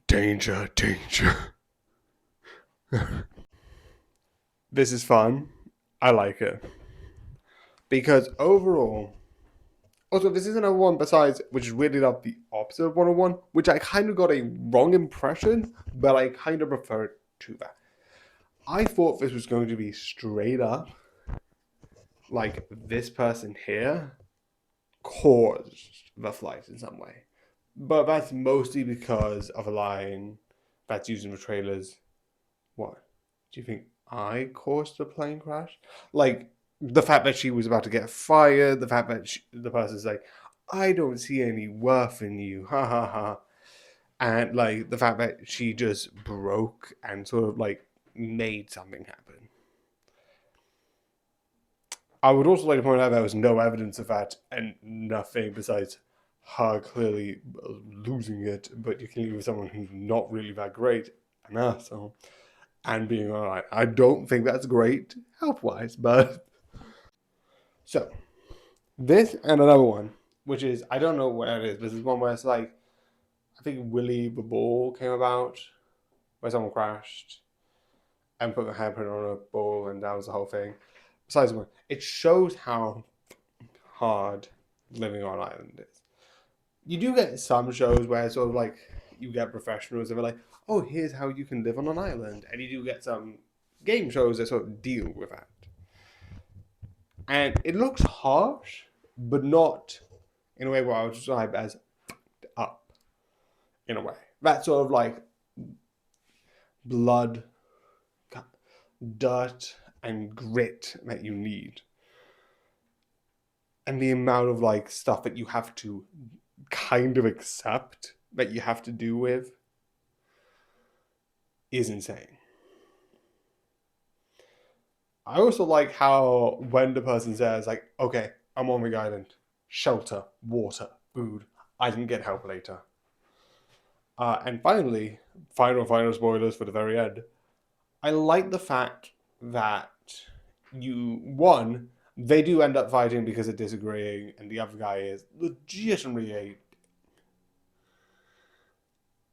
Danger, danger. This is fun. I like it. Because overall, also, this is another one besides, which is really not the opposite of 101, which I kind of got a wrong impression, but I kind of prefer it to that. I thought this was going to be straight up like this person here caused the flight in some way. But that's mostly because of a line that's used in the trailers. What? Do you think I caused the plane crash? Like, the fact that she was about to get fired, the fact that the person's like, I don't see any worth in you, ha ha ha. And, like, the fact that she just broke and sort of, like, made something happen. I would also like to point out there was no evidence of that and nothing besides her clearly losing it, but you can leave with someone who's not really that great, an asshole, and being alright. I don't think that's great health wise, but. So, this and another one, which is, I don't know where it is, but this is one where it's like, I think Willie the Ball came about, where someone crashed and put a handprint on a ball, and that was the whole thing. Besides the one, it shows how hard living on an island is. You do get some shows where sort of like you get professionals that are like, oh, here's how you can live on an island. And you do get some game shows that sort of deal with that. And it looks harsh, but not in a way where I would describe as up, in a way. That sort of like blood, dirt, and grit that you need. And the amount of like stuff that you have to kind of accept that you have to do with is insane. I also like how when the person says like, okay, I'm on the island, shelter, water, food, I can get help later. And finally, final spoilers for the very end. I like the fact that they do end up fighting because of disagreeing, and the other guy is legitimately a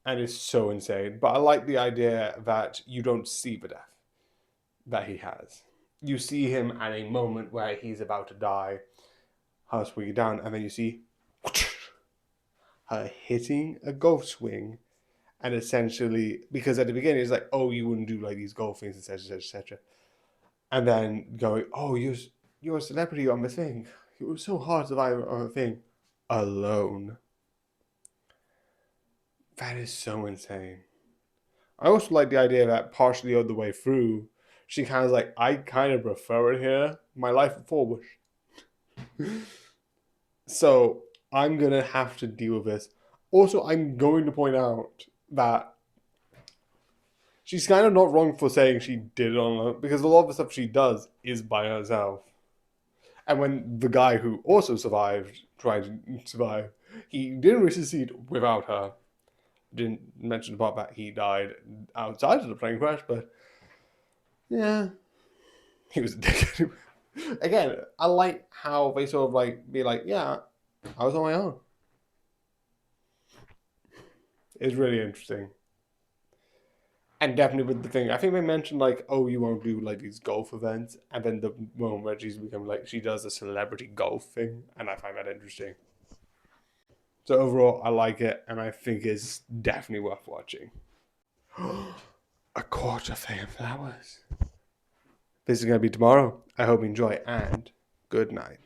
and is so insane. But I like the idea that you don't see the death that he has. You see him at a moment where he's about to die, her swinging down, and then you see her hitting a golf swing, and essentially, because at the beginning it's like, oh, you wouldn't do like these golf things, etc., etc., and then going, oh, you're a celebrity on the thing. It was so hard to survive on a thing alone. That is so insane. I also like the idea that partially on the way through, she kind of like, I kind of prefer it here. My life before was. So I'm gonna have to deal with this. Also, I'm going to point out that she's kind of not wrong for saying she did it on her, because a lot of the stuff she does is by herself. And when the guy who also survived tried to survive, he didn't really succeed without her. Didn't mention the part that he died outside of the plane crash, but yeah, he was a dick. Again, I like how they sort of like be like, yeah, I was on my own. It's really interesting. And definitely with the thing, I think they mentioned like, oh, you won't do like these golf events, and then the moment where she's become like she does a celebrity golf thing, and I find that interesting. So overall, I like it, and I think it's definitely worth watching. A quarter fan flowers. This is gonna be tomorrow. I hope you enjoy, and good night.